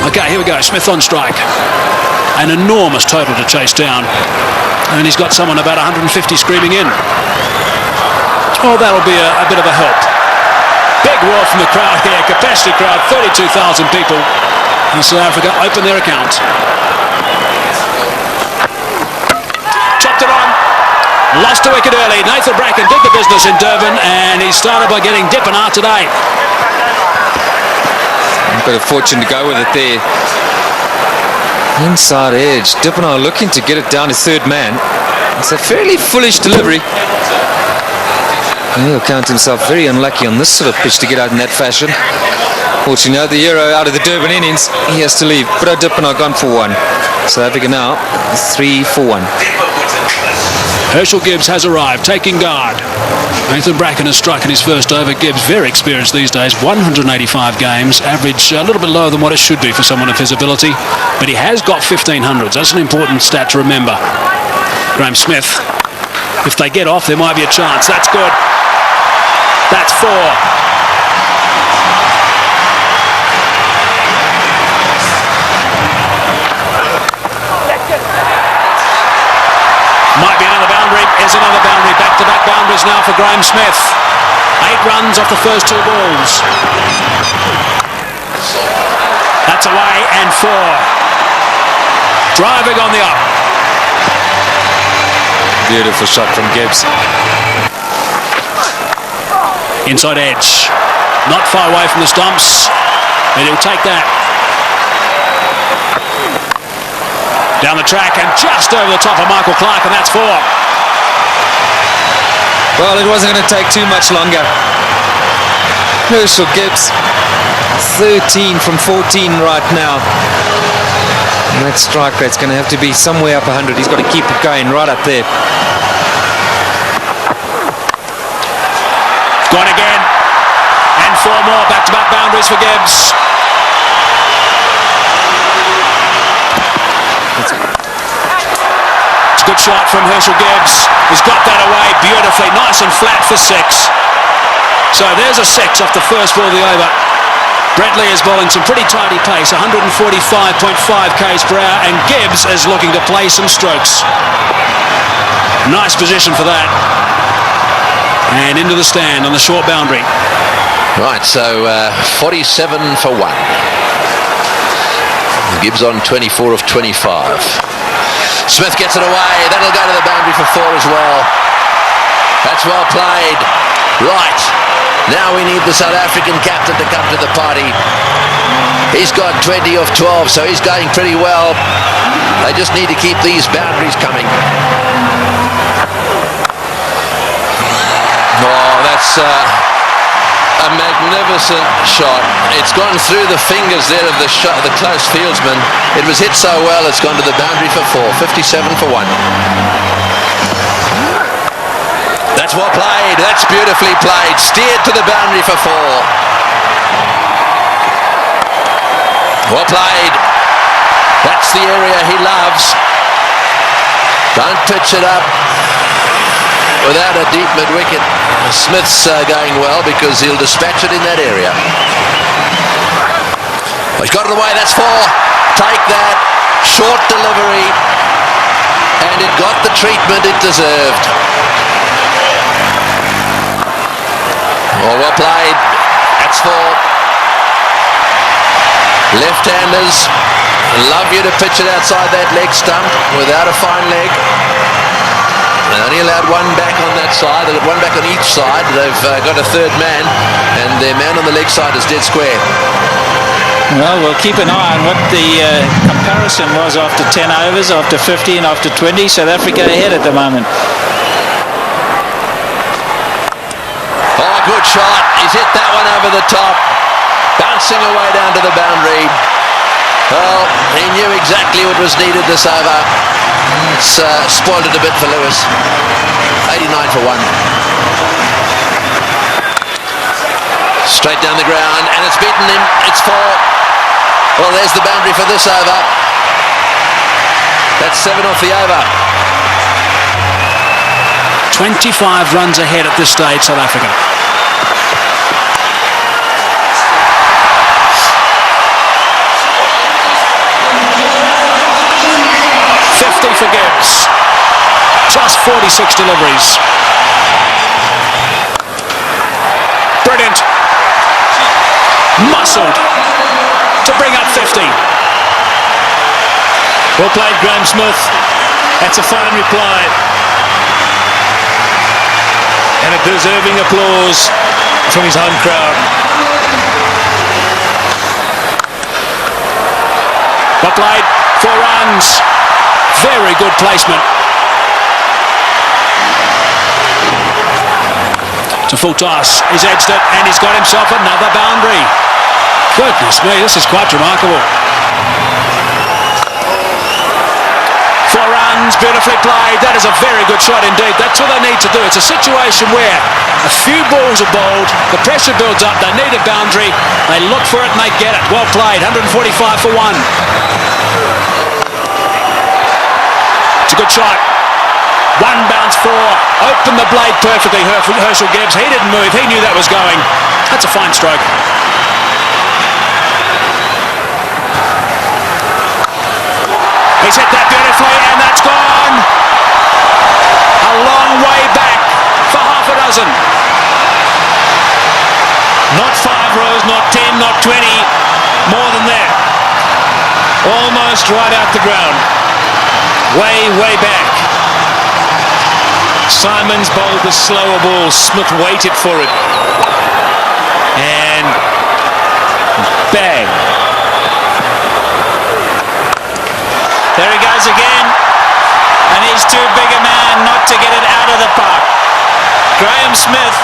Okay, here we go. Smith on strike. An enormous total to chase down. And he's got someone about 150 screaming in. Oh, that'll be a bit of a help. Big roar from the crowd here. Capacity crowd, 32,000 people. And South Africa open their account. Chopped it on. Lost a wicket early. Nathan Bracken did the business in Durban, and he started by getting Dippenaar today. A bit of fortune to go with it there. Inside edge. Dippenaar looking to get it down to third man. It's a fairly foolish delivery. He'll count himself very unlucky on this sort of pitch to get out in that fashion. Fortunately, the hero out of the Durban innings, he has to leave. But Dippenaar gone for one. South Africa now 3 for 1. Herschel Gibbs has arrived, taking guard. Nathan Bracken has struck in his first over. Gibbs, very experienced these days, 185 games, average a little bit lower than what it should be for someone of his ability, but he has got 1500s. That's an important stat to remember. Graham Smith, if they get off, there might be a chance. That's good. That's 4. Might be another boundary. Is another boundary. Back-to-back boundaries now for Graham Smith. 8 runs off the first 2 balls. That's away and 4. Driving on the up. Beautiful shot from Gibbs. Inside edge. Not far away from the stumps. And he'll take that. Down the track and just over the top of Michael Clark, and that's 4. Well, it wasn't going to take too much longer. Herschel Gibbs, 13 from 14 right now. And that strike rate's going to have to be somewhere up 100. He's got to keep it going right up there. Gone again. And 4 more back-to-back boundaries for Gibbs. Good shot from Herschel Gibbs. He's got that away beautifully. Nice and flat for 6. So there's a 6 off the first ball of the over. Brett Lee is bowling some pretty tidy pace, 145.5 k's per hour, and Gibbs is looking to play some strokes. Nice position for that. And into the stand on the short boundary. Right, so 47 for 1. Gibbs on 24 of 25. Smith gets it away. That'll go to the boundary for 4 as well. That's well played. Right. Now we need the South African captain to come to the party. He's got 20 of 12, so he's going pretty well. They just need to keep these boundaries coming. Oh, that's a magnificent shot. It's gone through the fingers there of the shot, the close fieldsman. It was hit so well, it's gone to the boundary for 4. 57 for 1. That's well played. That's beautifully played. Steered to the boundary for 4. Well played. That's the area he loves. Don't pitch it up without a deep mid-wicket. Smith's going well because he'll dispatch it in that area. Oh, he's got it away. That's 4. Take that. Short delivery. And it got the treatment it deserved. Oh, well played. That's 4. Left-handers love you to pitch it outside that leg stump without a fine leg. They only allowed 1 back on that side. They've got 1 back on each side. They've got a third man, and their man on the leg side is dead square. Well, we'll keep an eye on what the comparison was after 10 overs, after 15, after 20. South Africa ahead at the moment. Oh, good shot. He's hit that one over the top. Bouncing away down to the boundary. Well, he knew exactly what was needed this over. It's spoiled it a bit for Lewis. 89 for 1. Straight down the ground, and it's beaten him. It's 4. Well, there's the boundary for this over. That's 7 off the over. 25 runs ahead at this stage, South Africa. runs, 46 deliveries. Brilliant. Muscled to bring up 50. Well played, Graham Smith. That's a fine reply. And a deserving applause from his home crowd. Well played, 4 runs. Very good placement. To full toss, he's edged it and he's got himself another boundary. Goodness me, this is quite remarkable. 4 runs, beautifully played. That is a very good shot indeed. That's what they need to do. It's a situation where a few balls are bowled, the pressure builds up, they need a boundary, they look for it and they get it. Well played, 145 for 1. It's a good shot. 1 bounce 4, opened the blade perfectly, Herschel Gibbs. He didn't move, he knew that was going. That's a fine stroke. He's hit that beautifully and that's gone. A long way back for half a dozen. Not 5 rows, not 10, not 20, more than that. Almost right out the ground. Way, way back. Simons bowled the slower ball. Smith waited for it. And bang. There he goes again. And he's too big a man not to get it out of the park. Graham Smith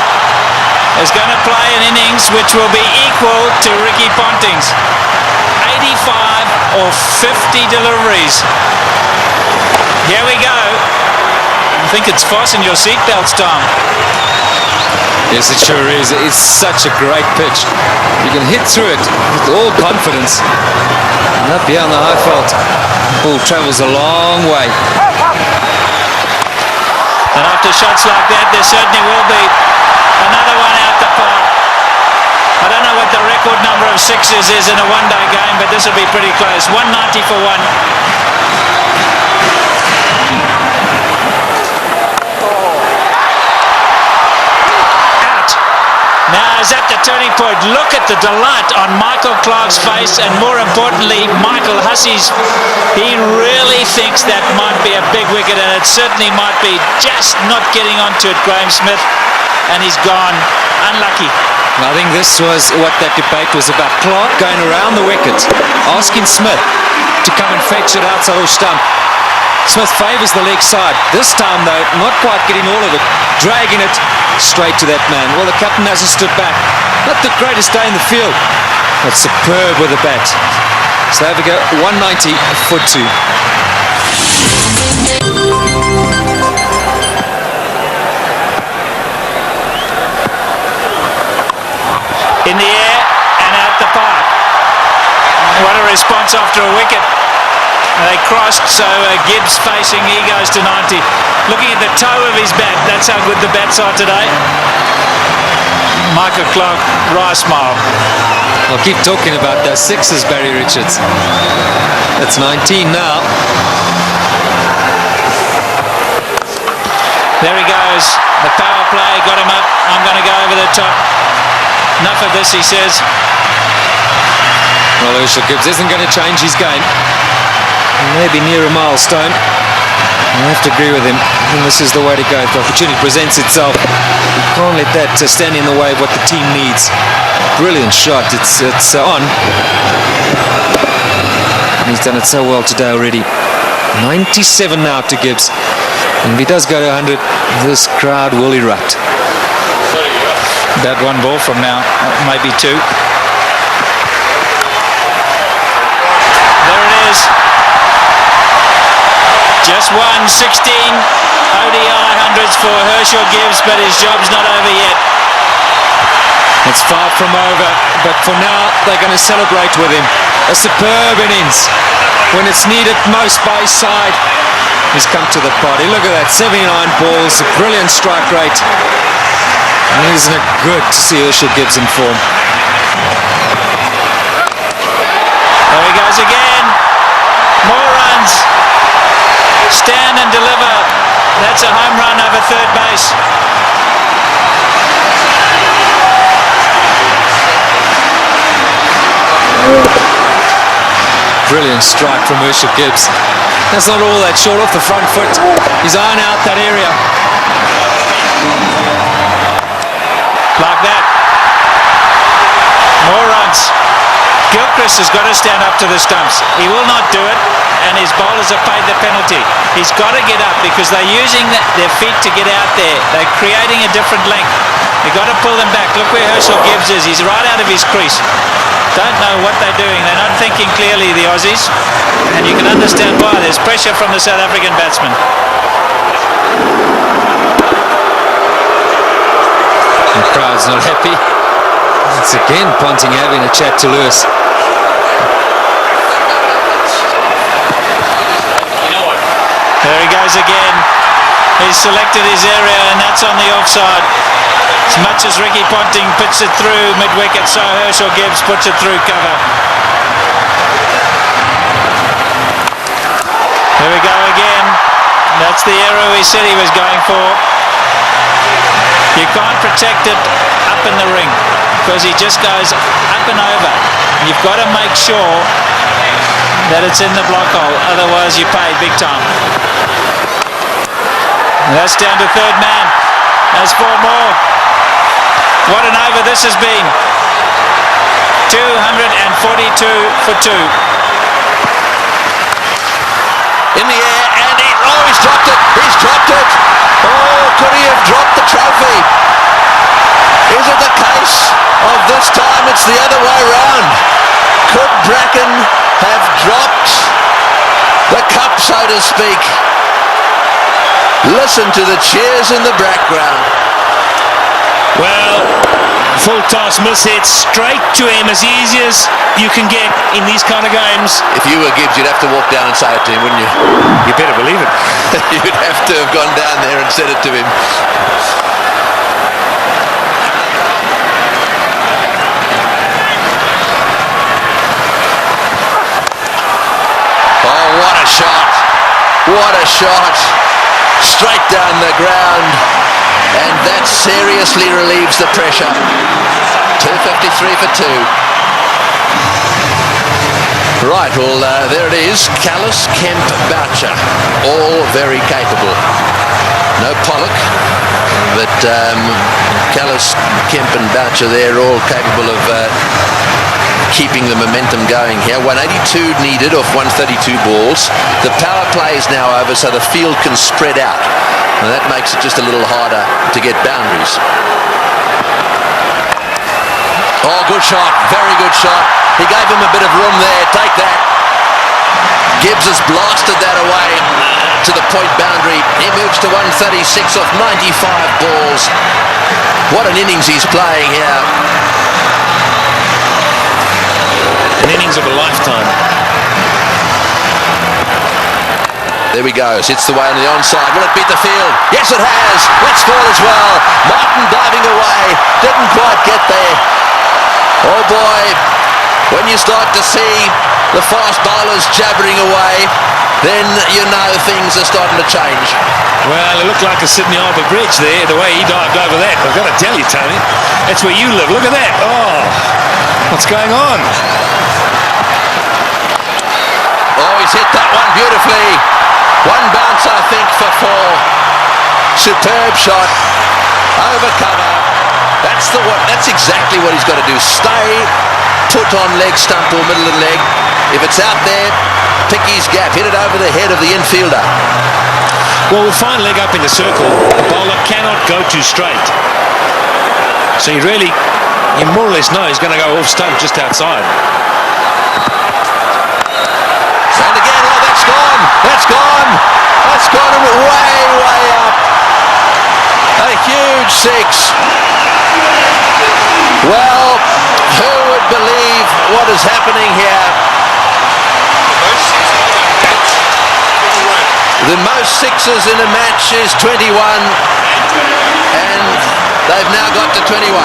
is going to play an innings which will be equal to Ricky Ponting's. 85 or 50 deliveries. Here we go. I think it's fasten your seatbelts, Tom. Yes, it sure is. It's such a great pitch. You can hit through it with all confidence. And up here on the high fault, the ball travels a long way. And after shots like that, there certainly will be another one out the park. I don't know what the record number of sixes is in a one-day game, but this will be pretty close. 190 for 1. Now he's at the turning point. Look at the delight on Michael Clarke's face, and more importantly, Michael Hussey's. He really thinks that might be a big wicket, and it certainly might be. Just not getting onto it, Graham Smith, and he's gone. Unlucky. I think this was what that debate was about. Clarke going around the wicket, asking Smith to come and fetch it outside or stump. Smith favours the leg side. This time, though, not quite getting all of it, dragging it straight to that man. Well, the captain hasn't stood back. Not the greatest day in the field, but superb with the bat. So there we go, 190 for 2. In the air and out the park. What a response after a wicket. They crossed, so Gibbs facing, he goes to 90. Looking at the toe of his bat, that's how good the bats are today. Michael Clarke, wry smile. I'll keep talking about those sixes, Barry Richards. That's 19 now. There he goes. The power play got him up. I'm going to go over the top. Enough of this, he says. Well, Herschel Gibbs isn't going to change his game. Maybe near a milestone. I have to agree with him. And this is the way to go. If the opportunity presents itself, you can't let that stand in the way of what the team needs. Brilliant shot. It's on. And he's done it so well today already. 97 now to Gibbs. And if he does go to 100, this crowd will erupt. About 1 ball from now, maybe 2. There it is. Just 16 ODI hundreds for Herschel Gibbs, but his job's not over yet. It's far from over, but for now they're going to celebrate with him. A superb innings when it's needed most by his side. He's come to the party. Look at that, 79 balls, a brilliant strike rate. And isn't it good to see Herschel Gibbs in form? There he goes again. More runs. Stand and deliver. That That's a home run over third base. Brilliant strike from Herschel Gibbs. That's not all that short off the front foot. He's eyeing out that area. Like that. More runs. Gilchrist has got to stand up to the stumps. He will not do it, and his bowlers have paid the penalty. He's got to get up because they're using their feet to get out there. They're creating a different length. You've got to pull them back. Look where Herschel Gibbs is. He's right out of his crease. Don't know what they're doing. They're not thinking clearly, the Aussies, and you can understand why. There's pressure from the South African batsman. The crowd's not happy. It's again Ponting having a chat to Lewis. There he goes again. He's selected his area, and that's on the offside. As much as Ricky Ponting puts it through mid-wicket, so Herschel Gibbs puts it through cover. Here we go again. That's the error we said he was going for. You can't protect it up in the ring because he just goes up and over. You've got to make sure that it's in the block hole, otherwise you pay big time. And that's down to third man. There's 4 more. What an over this has been. 242 for 2. In the air, and he's dropped it. He's dropped it. Oh, could he have dropped the trophy? Is it the case of this time it's the other way round? Could Bracken have dropped the cup, so to speak? Listen to the cheers in the background. Well, full toss miss hit straight to him, as easy as you can get in these kind of games. If you were Gibbs, you'd have to walk down and say it to him, wouldn't you? You better believe it. You'd have to have gone down there and said it to him. Oh, what a shot. What a shot. Straight down the ground. And that seriously relieves the pressure. 253 for 2. Right, well, there it is. Kallis, Kemp, Boucher, all very capable. No Pollock, but Kallis, Kemp and Boucher, they're all capable of keeping the momentum going here. 182 needed off 132 balls. The power play is now over, so the field can spread out. And that makes it just a little harder to get boundaries. Oh, good shot. Very good shot. He gave him a bit of room there. Take that. Gibbs has blasted that away to the point boundary. He moves to 136 off 95 balls. What an innings he's playing here. An innings of a lifetime. There we go. Hits the way on the onside. Will it beat the field? Yes, it has. Let's score as well. Martin diving away. Didn't quite get there. Oh boy. When you start to see the fast bowlers jabbering away, then you know things are starting to change. Well, it looked like a Sydney Harbour Bridge there, the way he dived over that. I've got to tell you, Tony, that's where you live. Look at that. Oh, what's going on? Oh, he's hit that one beautifully. One bounce, I think, for 4. Superb shot. Over cover. That's exactly what he's got to do. Stay put on leg stump or middle of the leg. If it's out there, pick his gap. Hit it over the head of the infielder. Well, with fine leg up in the circle, the bowler cannot go too straight. So you more or less know he's going to go off stump just outside. And again, oh, that's gone. That's gone. That's gone way, way up. A huge 6. Well, who would believe what is happening here? The most 6s in a match is 21, and they've now got to 21.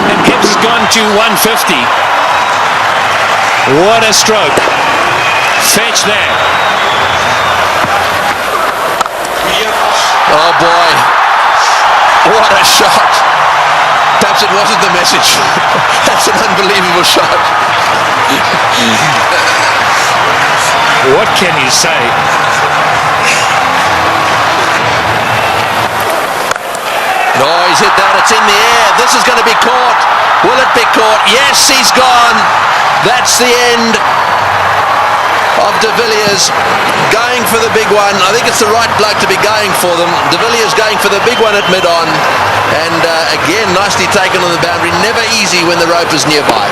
And Gibbs has gone to 150. What a stroke. Fetch that. Oh boy, what a shot. Perhaps it wasn't the message. That's an unbelievable shot. What can you say? No, he's hit that. It's in the air. This is going to be caught. Will it be caught? Yes, he's gone. That's the end of De Villiers going for the big one. I think it's the right bloke to be going for them. De Villiers going for the big one at mid-on. And again, nicely taken on the boundary. Never easy when the rope is nearby.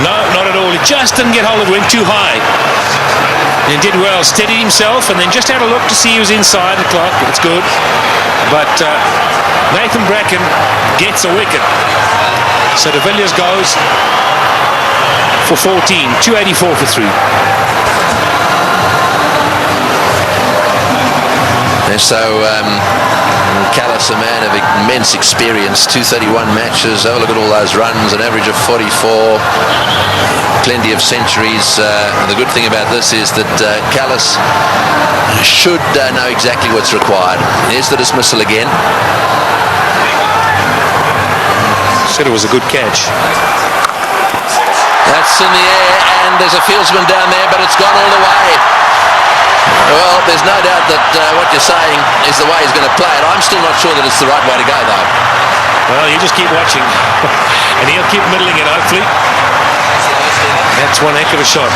No, not at all. He just didn't get hold of it, went too high. And did well, steadied himself, and then just had a look to see he was inside the clock. It's good. But Nathan Bracken gets a wicket. So De Villiers goes for 14, 284 for 3. And so Callis, a man of immense experience, 231 matches. Oh, look at all those runs, an average of 44, plenty of centuries. The good thing about this is that Callis should know exactly what's required. Here's the dismissal again. Said it was a good catch. That's in the air, and there's a fieldsman down there, but it's gone all the way. Well, there's no doubt that what you're saying is the way he's going to play it. I'm still not sure that it's the right way to go, though. Well, you just keep watching, and he'll keep middling it, hopefully. That's one heck of a shot.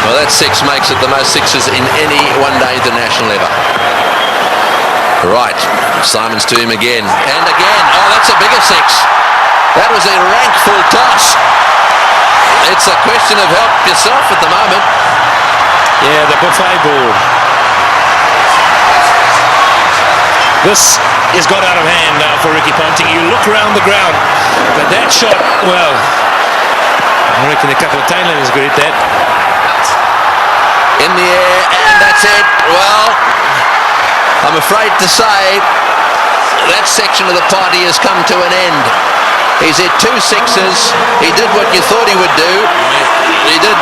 Well, that six makes it the most sixes in any one-day international ever. Right, Simons to him again, and again. Oh, that's a bigger six. That was a rank full toss. It's a question of help yourself at the moment. Yeah, the buffet ball. This has got out of hand now for Ricky Ponting. You look around the ground, but that shot, well, I reckon a couple of tailenders are good at that. In the air, and that's it. Well, I'm afraid to say that section of the party has come to an end. He's hit 2 sixes. He did what you thought he would do. He did.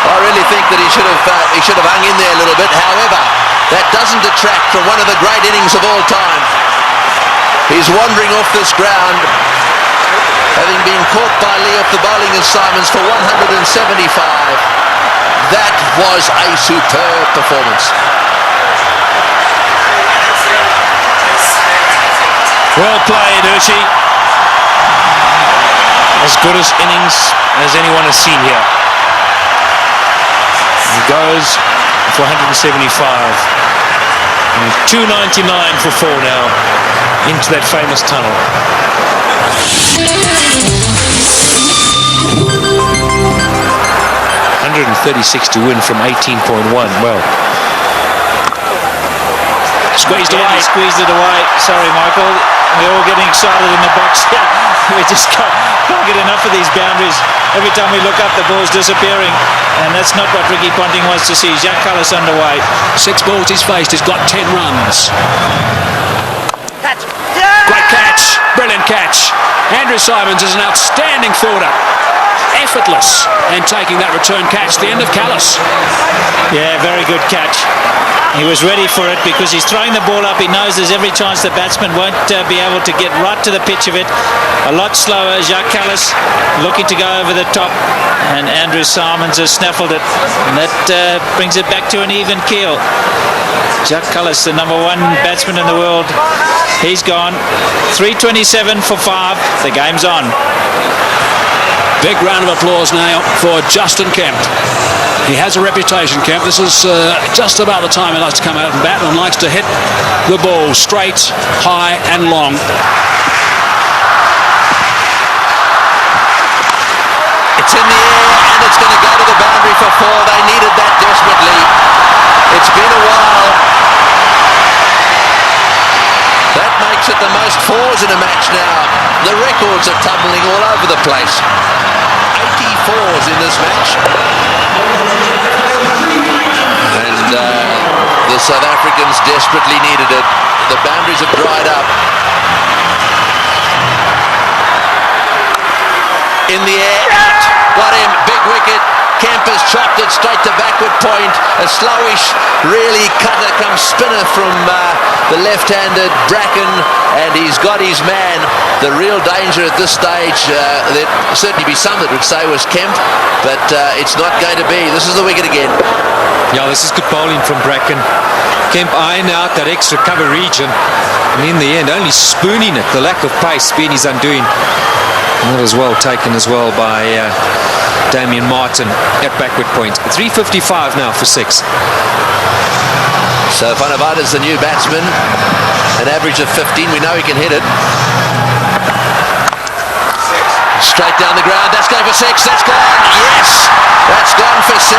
I really think that he should have hung in there a little bit. However, that doesn't detract from one of the great innings of all time. He's wandering off this ground, having been caught by Lee off the bowling of Simons for 175. That was a superb performance. Well played, Hershey. As good as innings as anyone has seen here. He goes for 175. And 299 for 4 now into that famous tunnel. 136 to win from 18.1. Well, Squeezed away. He squeezed it away. Sorry, Michael. We're all getting excited in the box here. We just can't get enough of these boundaries. Every time we look up, the ball's disappearing. And that's not what Ricky Ponting wants to see. Jacques Kallis underway. 6 balls he's faced. He's got 10 runs. Catch. Great catch. Brilliant catch. Andrew Simons is an outstanding fielder. Effortless. And taking that return catch. The end of Kallis. Yeah, very good catch. He was ready for it because he's throwing the ball up. He knows there's every chance the batsman won't be able to get right to the pitch of it. A lot slower. Jacques Kallis looking to go over the top, and Andrew Simons has snaffled it. And that brings it back to an even keel. Jacques Kallis, the #1 batsman in the world, he's gone. 327 for 5. The game's on. Big round of applause now for Justin Kemp. He has a reputation, Kemp. This is just about the time he likes to come out and bat and likes to hit the ball straight, high and long. It's in the air, and it's going to go to the boundary for 4. They needed that desperately. It's been a while. That makes it the most 4s in a match now. The records are tumbling all over the place. 84s in this match. And the South Africans desperately needed it. The boundaries have dried up. In the air, out. Got him, big wicket. Kemp has chopped it straight to back backward point, a slowish, really cutter come spinner from the left-handed Bracken, and he's got his man. The real danger at this stage, there'd certainly be some that would say was Kemp, but it's not going to be. This is the wicket again. Yeah, this is good bowling from Bracken. Kemp eyeing out that extra cover region, and in the end only spooning it. The lack of pace being his undoing. And that was well taken as well by Damien Martin at backward point. 3:55 now for 6. So Vanavada's the new batsman, an average of 15. We know he can hit it. Straight down the ground, that's going for 6, that's gone, yes, that's gone for 6.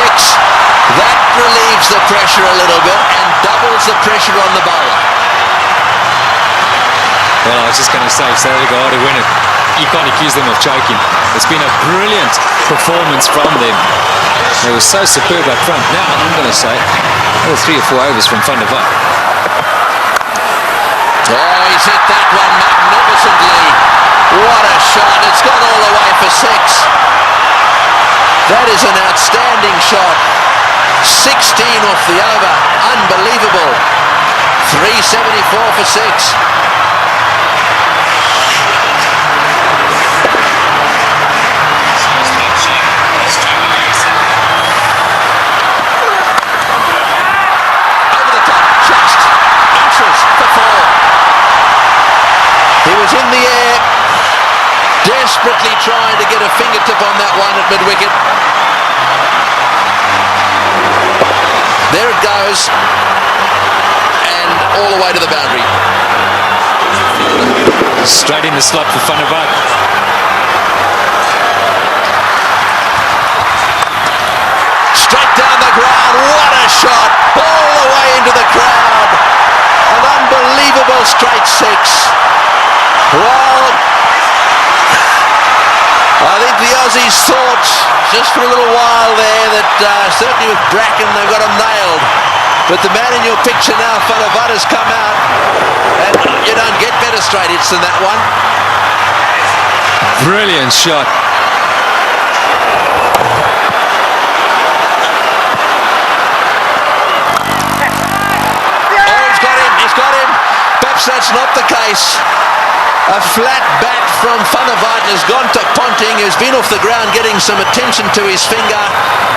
That relieves the pressure a little bit and doubles the pressure on the bowler. Well, I was just going to say, South Africa to win it. You can't accuse them of choking. It's been a brilliant performance from them. They were so superb up front. Now, I'm going to say, 3 or 4 overs from Van der Walt. Oh, he's hit that one magnificently. What a shot. It's gone all the way for 6. That is an outstanding shot. 16 off the over. Unbelievable. 374 for 6. In the air, desperately trying to get a fingertip on that one at mid-wicket. There it goes, and all the way to the boundary. Straight in the slot for Van der Walt. Straight down the ground, what a shot, all the way into the crowd. An unbelievable straight 6. Well, I think the Aussies thought just for a little while there that certainly with Bracken they've got him nailed. But the man in your picture now, Van der Walt, has come out, and you don't get better straight hits than that one. Brilliant shot. Oh, he's got him. Perhaps that's not the case. A flat bat from Van der Walt has gone to Ponting, who's been off the ground getting some attention to his finger,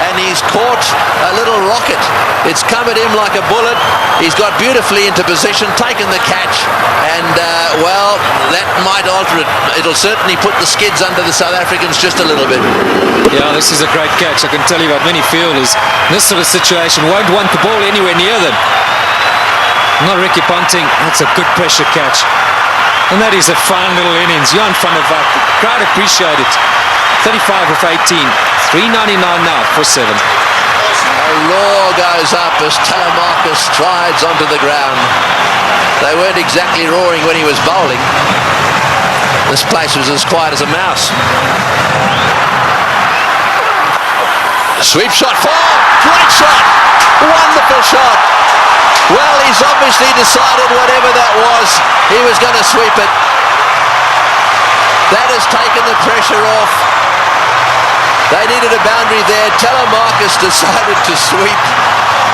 and he's caught a little rocket. It's come at him like a bullet. He's got beautifully into position, taken the catch, and well, that might alter it. It'll certainly put the skids under the South Africans just a little bit. Yeah, this is a great catch. I can tell you about many fielders in this sort of situation won't want the ball anywhere near them. Not Ricky Ponting. That's a good pressure catch. And that is a fine little innings. Jan van der Walt, the crowd appreciate it. 35 of 18. 399 now for 7. A roar goes up as Telemarcus strides onto the ground. They weren't exactly roaring when he was bowling. This place was as quiet as a mouse. Sweep shot, 4. Great shot. Wonderful shot. Well, he's obviously decided whatever that he was going to sweep it. That has taken the pressure off. They needed a boundary there. Telemarcus decided to sweep.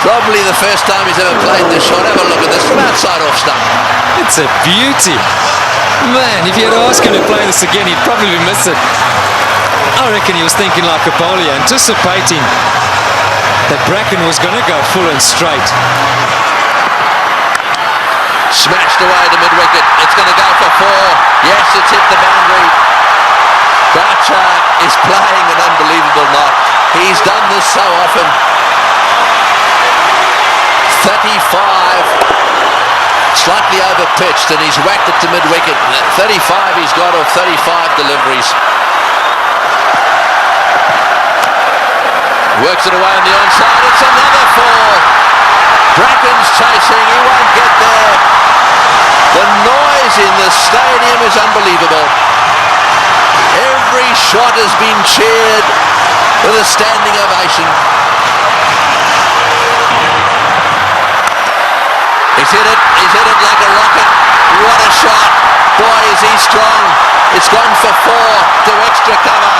Probably the first time he's ever played this shot. Have a look at this from outside off stump. It's a beauty. Man, if you had asked him to play this again, he'd probably miss it. I reckon he was thinking like a bowler, anticipating that Bracken was going to go full and straight. Smashed away to mid-wicket. It's going to go for 4. Yes, it's hit the boundary. Boucher is playing an unbelievable knock. He's done this so often. 35. Slightly over-pitched, and he's whacked it to mid-wicket. 35 he's got off 35 deliveries. Works it away on the onside. It's another 4. Bracken's chasing. He won't get there. The noise in the stadium is unbelievable. Every shot has been cheered with a standing ovation. He's hit it like a rocket. What a shot. Boy, is he strong. It's gone for 4 to extra cover.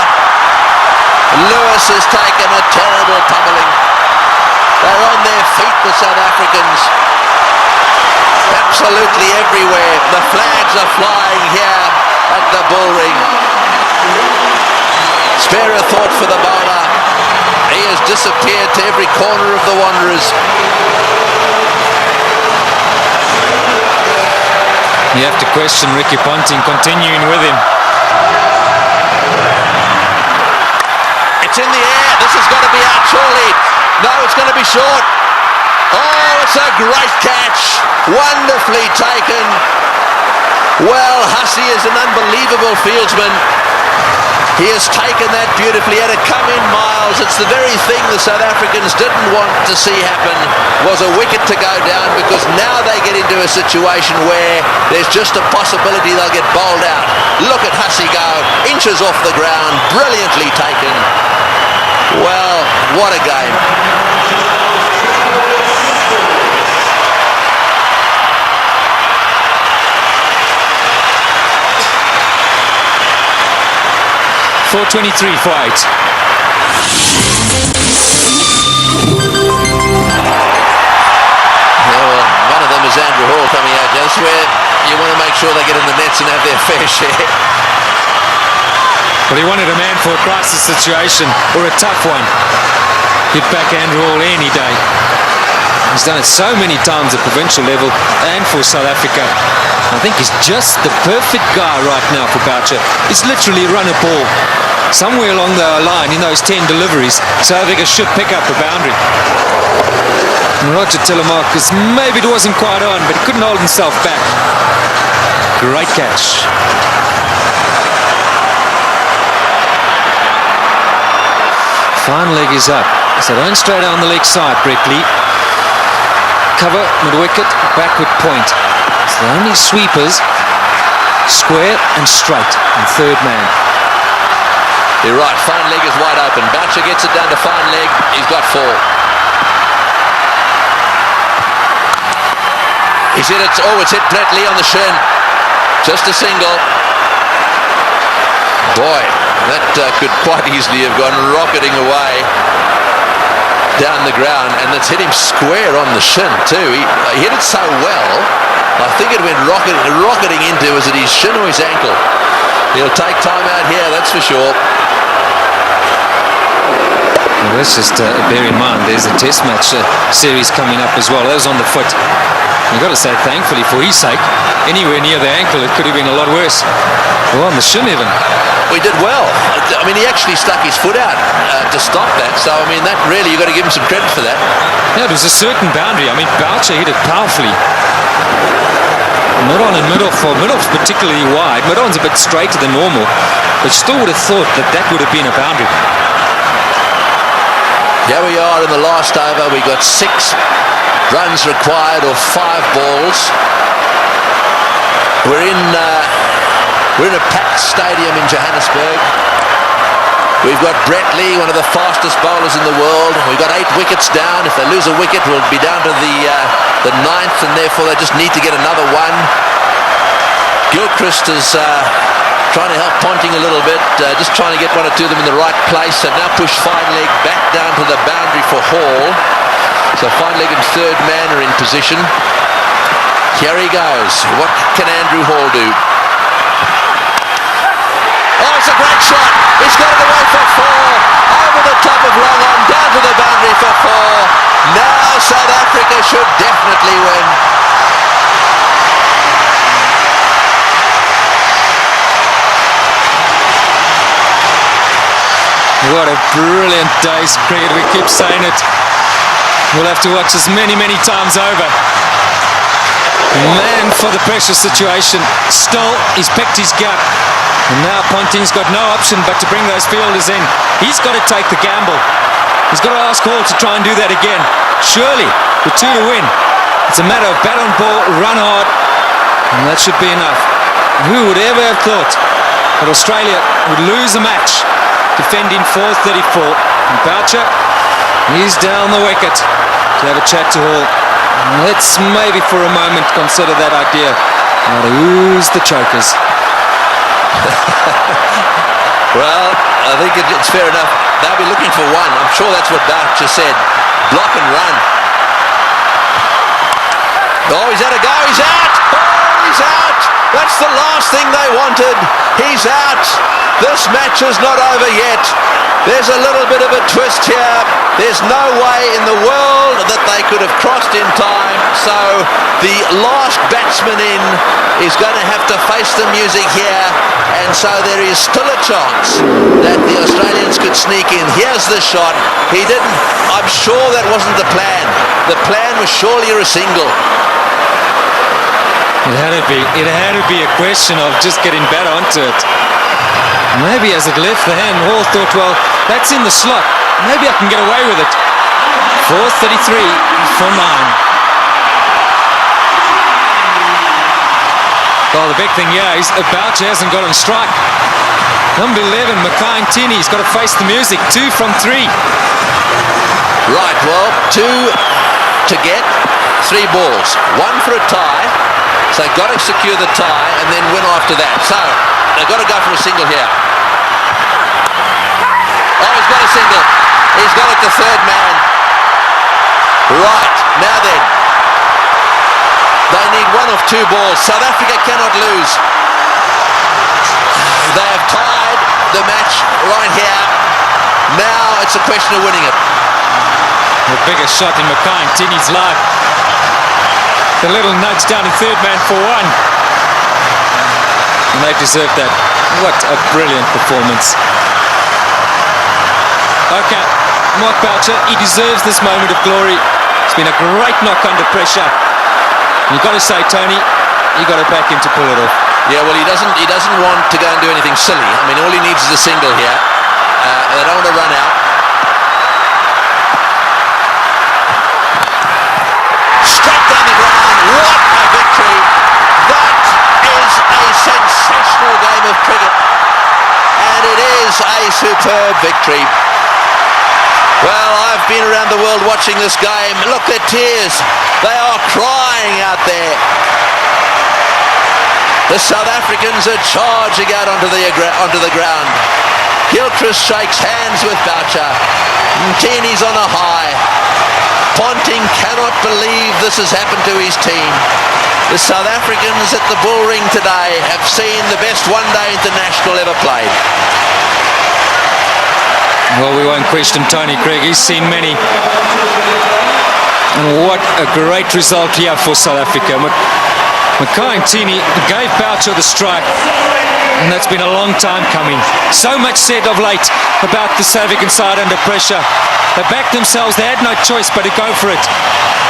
Lewis has taken a terrible pummeling. The flags are flying here at the bull ring. Spare a thought for the bowler. He has disappeared to every corner of the Wanderers. You have to question Ricky Ponting continuing with him. It's in the air. This has got to be out surely. No, it's going to be short. Oh, it's a great catch. Wonderfully taken. Well, Hussey is an unbelievable fieldsman. He has taken that beautifully. He had it come in miles. It's the very thing the South Africans didn't want to see happen, was a wicket to go down, because now they get into a situation where there's just a possibility they'll get bowled out. Look at Hussey go, inches off the ground, brilliantly taken. Well, what a game. .423 for 8. Well, one of them is Andrew Hall coming out. That's where you want to make sure they get in the nets and have their fair share. Well, he wanted a man for a crisis situation, or a tough one. Get back Andrew Hall any day. He's done it so many times at provincial level and for South Africa. I think he's just the perfect guy right now for Boucher. It's literally run a ball. Somewhere along the line in those 10 deliveries, South Africa should pick up a boundary. And Roger Telemarcus, maybe it wasn't quite on, but he couldn't hold himself back. Great catch. Fine leg is up. So don't stray down the leg side, Brett Lee. Cover, mid-wicket, backward point. It's the only sweepers, square and straight, and third man. You're right, fine leg is wide open. Boucher gets it down to fine leg. He's got 4. He's hit it. Oh, it's hit Brett Lee on the shin. Just a single. Boy, that could quite easily have gone rocketing away down the ground, and it's hit him square on the shin too. He hit it so well, I think it went rocketing into, was it his shin or his ankle? He'll take time out here, that's for sure. Well, let's just bear in mind there's a test match series coming up as well. That was on the foot. You've got to say, thankfully for his sake, anywhere near the ankle it could have been a lot worse. Well, on the shin even. We did well. I mean, he actually stuck his foot out to stop that. So, I mean, that really, you've got to give him some credit for that. Yeah, it was a certain boundary. I mean, Boucher hit it powerfully. Mid-on and mid-off, or mid-off's particularly wide. Mid-on's a bit straighter than normal, but still would have thought that that would have been a boundary. Here we are in the last over. We got 6 runs required, or 5 balls. We're in a packed stadium in Johannesburg. We've got Brett Lee, one of the fastest bowlers in the world. We've got 8 wickets down. If they lose a wicket, we'll be down to the 9th, and therefore they just need to get another one. Gilchrist is trying to help Ponting a little bit, just trying to get one or two of them in the right place. So now push fine leg back down to the boundary for Hall. So fine leg and third man are in position. Here he goes. What can Andrew Hall do? Oh, it's a great shot. He's got it away for 4. Over the top of long on, down to the boundary for 4. Now South Africa should definitely win. What a brilliant day's cricket. We keep saying it. We'll have to watch this many, many times over. Man for the pressure situation. Still, he's picked his gap. And now Ponting's got no option but to bring those fielders in. He's got to take the gamble. He's got to ask Hall to try and do that again. Surely, with 2 to win, it's a matter of bat on ball, run hard, and that should be enough. Who would ever have thought that Australia would lose a match defending 434? And Boucher, he's down the wicket to have a chat to Hall. Let's maybe for a moment consider that idea. Now to who's the chokers? Well, I think it's fair enough. They'll be looking for one. I'm sure that's what Boucher said. Block and run. Oh, he's had a go. He's out. Oh, he He's out. That's the last thing they wanted. He's out. This match is not over yet. There's a little bit of a twist here. There's no way in the world that they could have crossed in time. So the last batsman in is going to have to face the music here. And so there is still a chance that the Australians could sneak in. Here's the shot. He didn't. I'm sure that wasn't the plan. The plan was surely a single. It had to be a question of just getting back onto it. Maybe as it left the hand, Hall thought, well, that's in the slot. Maybe I can get away with it. 4:33 for 9. Well, the big thing here is Boucher hasn't got on strike. Number 11, Mackay Ntini's got to face the music. 2 from 3. Right, well, 2 to get, 3 balls. 1 for a tie. So they've got to secure the tie and then win after that. So they've got to go for a single here. Oh, he's got a single. He's got it to third man. Right, now then. They need 1 of 2 balls. South Africa cannot lose. They have tied the match right here. Now it's a question of winning it. The biggest shot in Mackay Ntini's life. The little nudge down in third man for 1. And they deserve that. What a brilliant performance. Okay, Mark Boucher, he deserves this moment of glory. It's been a great knock under pressure. You've got to say, Tony, you've got to back him to pull it off. Yeah, well, he doesn't want to go and do anything silly. I mean, all he needs is a single here. They don't want to run out. Straight down the ground. What a victory. That is a sensational game of cricket. And it is a superb victory. Well, I've been around the world watching this game. Look, their tears. They are crying out there. The South Africans are charging out onto the ground. Gilchrist shakes hands with Boucher. Ntini's on a high. Ponting cannot believe this has happened to his team. The South Africans at the Bull Ring today have seen the best one-day international ever played. Well, we won't question Tony Craig. He's seen many. And what a great result here for South Africa. Mackay Ntini gave Boucher the strike. And that's been a long time coming. So much said of late about the South African side under pressure. They backed themselves. They had no choice but to go for it.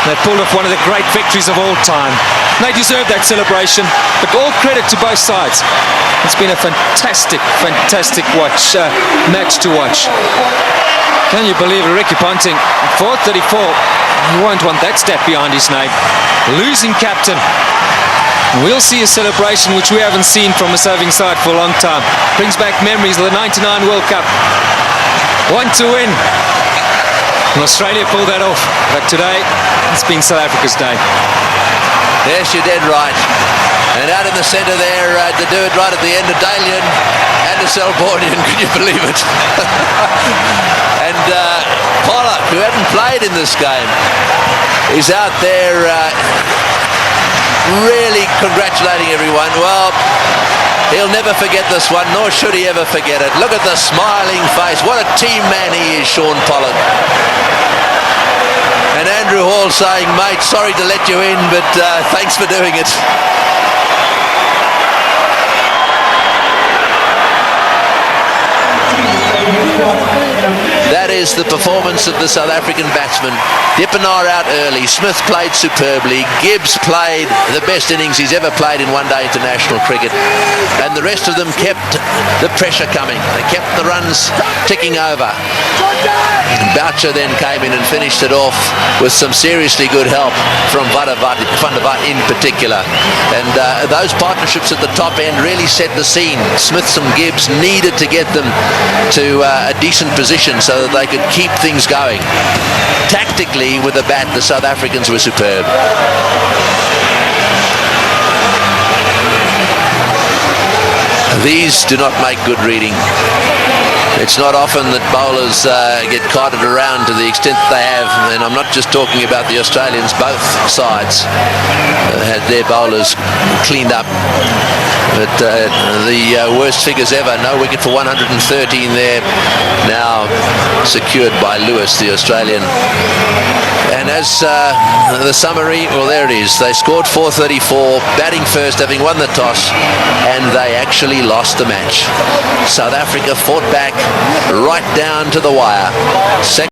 They pulled off one of the great victories of all time. They deserve that celebration. But all credit to both sides. It's been a fantastic match to watch. Can you believe it? Ricky Ponting, 4:34. He won't want that stat behind his name. Losing captain. We'll see a celebration which we haven't seen from a serving side for a long time. Brings back memories of the '99 World Cup. 1 to win. And Australia pulled that off. But today, it's been South Africa's day. Yes, you're dead right. And out in the centre there, to do it right at the end of Dalian and a Selbornian, can you believe it? And Pollock, who hadn't played in this game, is out there really congratulating everyone. Well, he'll never forget this one, nor should he ever forget it. Look at the smiling face. What a team man he is, Shaun Pollock. And Andrew Hall saying, mate, sorry to let you in, but thanks for doing it. That is the performance of the South African batsmen. Dippenaar out early. Smith played superbly. Gibbs played the best innings he's ever played in one-day international cricket. And the rest of them kept the pressure coming. They kept the runs ticking over. And Boucher then came in and finished it off with some seriously good help from Van der Vaart in particular. And those partnerships at the top end really set the scene. Smith and Gibbs needed to get them to a decent position so that they could keep things going. Tactically, with the bat, the South Africans were superb. These do not make good reading. It's not often that bowlers get carted around to the extent they have, and I'm not just talking about the Australians. Both sides had their bowlers cleaned up. But the worst figures ever. No wicket for 113 there. Now secured by Lewis, the Australian. And as the summary, well, there it is. They scored 434, batting first, having won the toss, and they actually lost the match. South Africa fought back right down to the wire.